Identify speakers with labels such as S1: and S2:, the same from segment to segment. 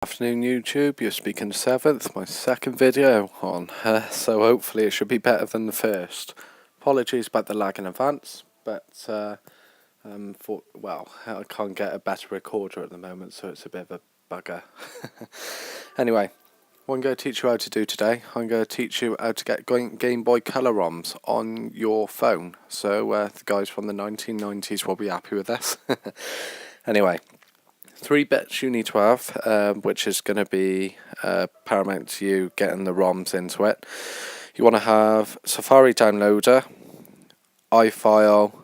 S1: Afternoon YouTube, you're speaking to 7th, my second video on so hopefully it should be better than the first. Apologies about the lag in advance, but I can't get a better recorder at the moment, so it's a bit of a bugger. Anyway, what I'm going to teach you how to do today, I'm going to teach you how to get Game Boy Color ROMs on your phone. So the guys from the 1990s will be happy with this. Anyway. 3 bits you need to have, which is going to be paramount to you getting the ROMs into it. You want to have Safari Downloader, iFile,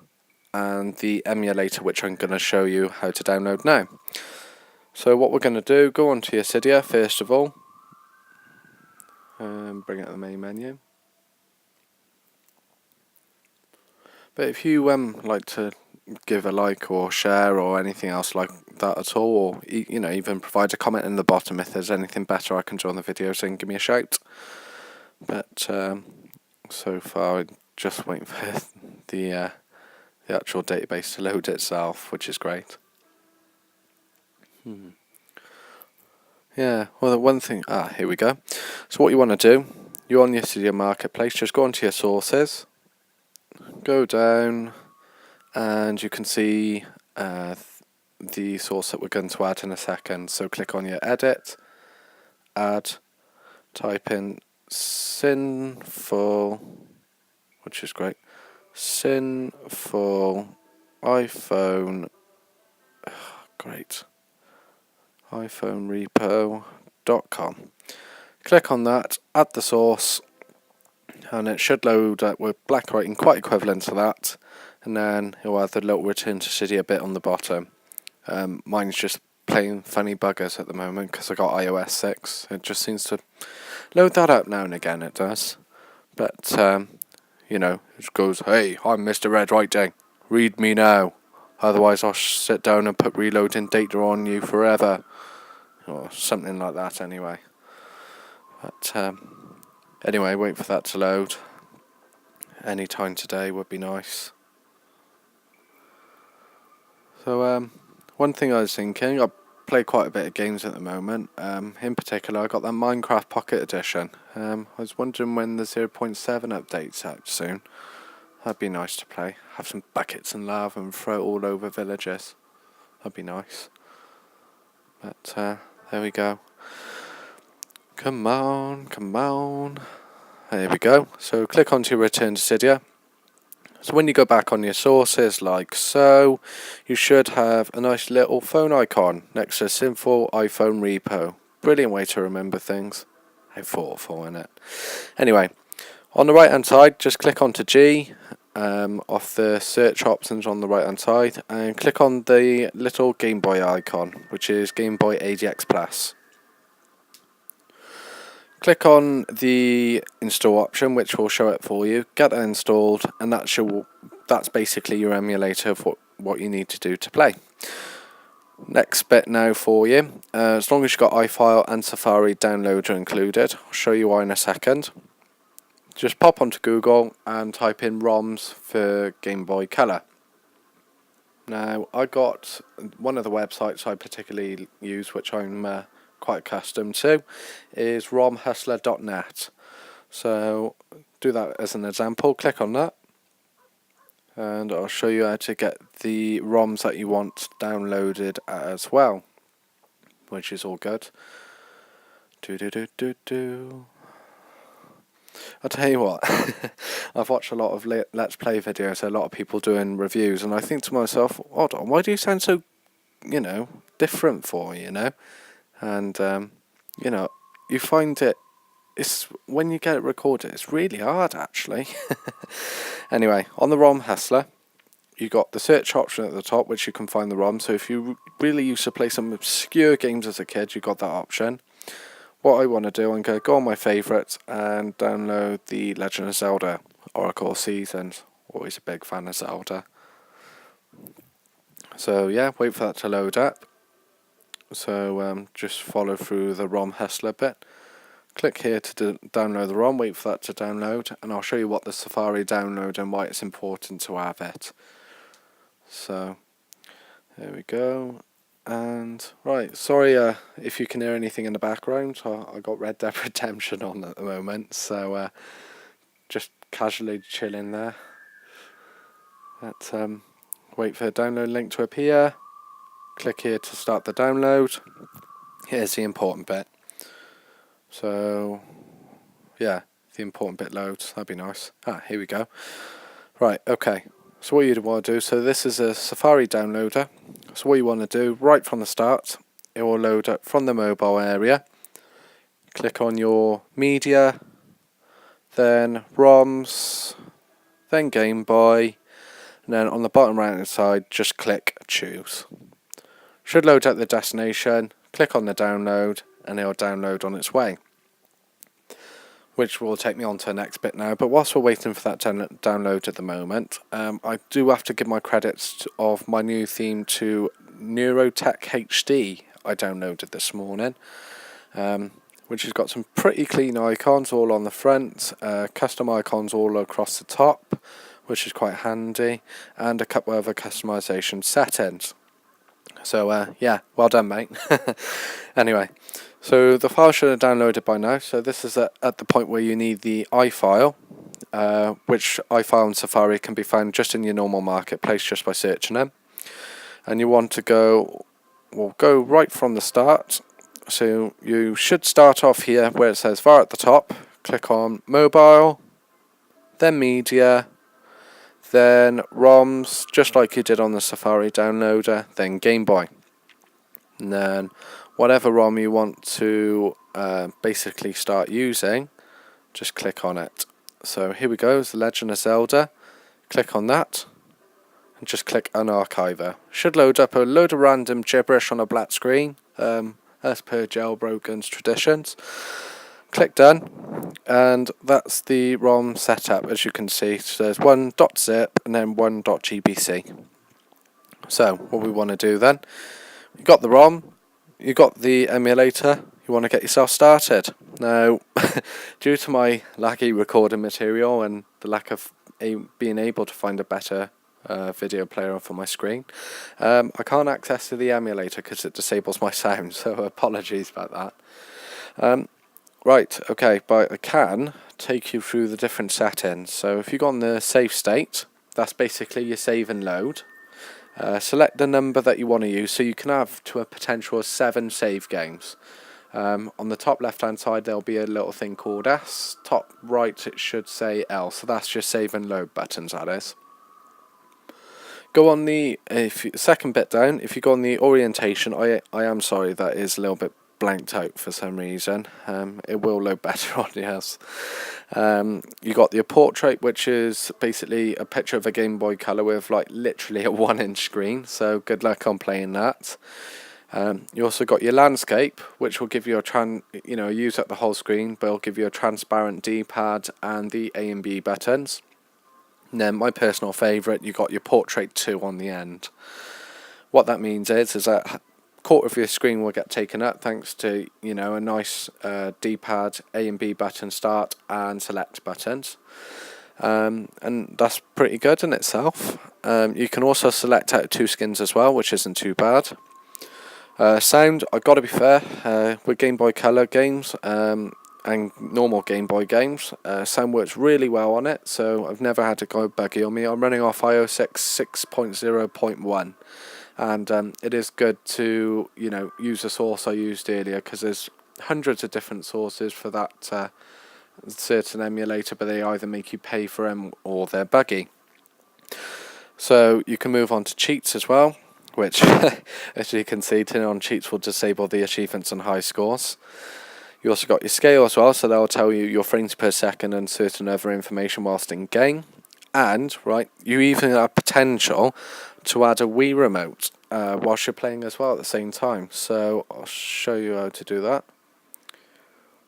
S1: and the emulator, which I'm going to show you how to download now. So what we're going to do, go onto your cydia first of all, bring it to the main menu. But if you like to give a like or share or anything else like that at all, or even provide a comment in the bottom if there's anything better I can do on the video, so give me a shout. But so far I'm just waiting for the actual database to load itself, which is great. Yeah, well, the one thing, here we go. So what you want to do, you're on your Cydia marketplace, just go onto your sources, go down, and you can see the source that we're going to add in a second. So click on your edit, add, type in sinful, which is great, sinful iPhone, great, iPhonerepo.com. Click on that, add the source, and it should load with black writing quite equivalent to that, and then you'll have the little return to Cydia bit on the bottom. Mine's just playing funny buggers at the moment because I got iOS 6. It just seems to load that up now and again, it does. But, it goes, hey, I'm Mr. Red Writing, read me now, otherwise I'll sit down and put reloading data on you forever, or something like that anyway. But, anyway, wait for that to load. Any time today would be nice. So, one thing I was thinking, I play quite a bit of games at the moment. In particular, I got that Minecraft Pocket Edition. I was wondering when the 0.7 update's out soon. That'd be nice to play. Have some buckets and lava and throw it all over villages. That'd be nice. But, there we go. Come on, come on. There we go. So click onto Return to Cydia. So when you go back on your sources like so, you should have a nice little phone icon next to Sinful iPhone Repo. Brilliant way to remember things. How thoughtful, isn't it? Anyway, on the right hand side, just click onto G off the search options on the right hand side, and click on the little Game Boy icon, which is Game Boy ADX Plus. Click on the install option, which will show it for you. Get that installed, and that's basically your emulator of what you need to do to play. Next bit now for you. As long as you've got iFile and Safari Downloader included, I'll show you why in a second. Just pop onto Google and type in ROMs for Game Boy Color. Now, I got one of the websites I particularly use, which I'm quite accustomed to, is romhustler.net. So do that as an example. Click on that, and I'll show you how to get the ROMs that you want downloaded as well, which is all good. I'll tell you what, I've watched a lot of Let's Play videos, a lot of people doing reviews, and I think to myself, hold on, why do you sound so, different for, And, you find it's when you get it recorded, it's really hard, actually. Anyway, on the ROM Hustler, you got the search option at the top, which you can find the ROM. So if you really used to play some obscure games as a kid, you got that option. What I want to do, I'm going to go on my favourites and download the Legend of Zelda Oracle Seasons. Always a big fan of Zelda. So yeah, wait for that to load up. So just follow through the ROM Hustler bit. Click here to download the ROM, wait for that to download, and I'll show you what the Safari download and why it's important to have it. So, there we go. And right, sorry if you can hear anything in the background. I got Red Dead Redemption on at the moment, so just casually chilling there. Let's wait for the download link to appear. Click here to start the download. Here's the important bit. So yeah, the important bit loads. That'd be nice. Here we go. Right, okay. So what you'd want to do, so this is a Safari downloader. So what you want to do, right from the start, it will load up from the mobile area. Click on your media, then ROMs, then Game Boy, and then on the bottom right hand side, just click choose. Should load up the destination, click on the download, and it'll download on its way. Which will take me on to the next bit now. But whilst we're waiting for that download at the moment, I do have to give my credits of my new theme to Neurotech HD I downloaded this morning, which has got some pretty clean icons all on the front, custom icons all across the top, which is quite handy, and a couple of other customization settings. So yeah, well done, mate. Anyway, so the file should have downloaded by now. So this is at the point where you need the iFile, which iFile and Safari can be found just in your normal marketplace just by searching them. And you want to go right from the start. So you should start off here where it says far at the top. Click on mobile, then media, then ROMs, just like you did on the Safari downloader, then Game Boy. And then whatever ROM you want to basically start using, just click on it. So here we go, it's The Legend of Zelda. Click on that, and just click Unarchiver. Should load up a load of random gibberish on a black screen, as per Jailbroken's traditions. Click done, and that's the ROM setup, as you can see. So there's one .zip and then one .gbc. So what we want to do then, you got the ROM, you got the emulator, you want to get yourself started. Now, due to my laggy recording material and the lack of being able to find a better video player for my screen, I can't access the emulator because it disables my sound, so apologies about that. Right, okay, but I can take you through the different settings. So if you go on the save state, that's basically your save and load. Select the number that you want to use, so you can have to a potential of 7 save games. On the top left hand side there'll be a little thing called S, top right it should say L, so that's your save and load buttons, that is. Go on the second bit down, if you go on the orientation, I am sorry that is a little bit blanked out for some reason. It will load better on yours. You got the portrait, which is basically a picture of a Game Boy Color with like literally a 1-inch screen, so good luck on playing that. You also got your landscape, which will give you use up the whole screen, but it'll give you a transparent D-pad and the A and B buttons. And then my personal favourite, you got your portrait 2 on the end. What that means is that quarter of your screen will get taken up thanks to a nice D-pad, A and B button start and select buttons, and that's pretty good in itself. You can also select out 2 skins as well, which isn't too bad. Sound, I've got to be fair, with Game Boy Color games and normal Game Boy games, sound works really well on it, so I've never had it go buggy on me. I'm running off iOS 6.0.1. And it is good to use the source I used earlier, because there's hundreds of different sources for that certain emulator, but they either make you pay for them or they're buggy. So you can move on to cheats as well, which as you can see, turning on cheats will disable the achievements and high scores. You also got your scale as well, so that'll tell you your frames per second and certain other information whilst in game. And you even have potential to add a Wii remote whilst you're playing as well at the same time. So I'll show you how to do that.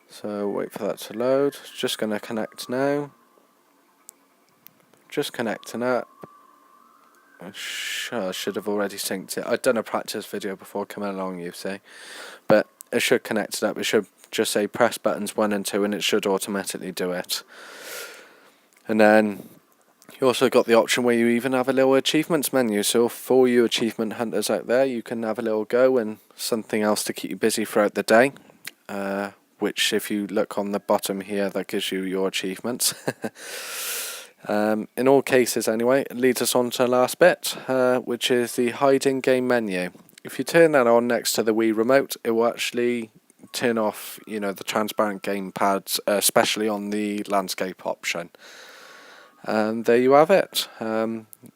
S1: So wait for that to load. Just going to connect now. Just connecting up. I should have already synced it. I'd done a practice video before coming along, you see. But it should connect it up. It should just say press buttons 1 and 2 and it should automatically do it. And then You also got the option where you even have a little achievements menu, so for you achievement hunters out there, you can have a little go and something else to keep you busy throughout the day, which if you look on the bottom here, that gives you your achievements. In all cases anyway, it leads us on to the last bit, which is the hide in game menu. If you turn that on next to the Wii remote, it will actually turn off, the transparent game pads, especially on the landscape option. And there you have it.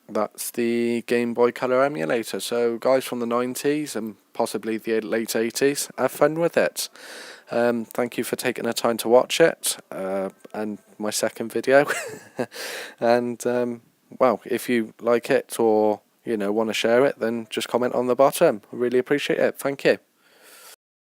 S1: That's the Game Boy Color emulator. So guys from the 90s and possibly the late 80s, have fun with it. Thank you for taking the time to watch it, and my second video. And well, if you like it or want to share it, then just comment on the bottom. I really appreciate it. Thank you.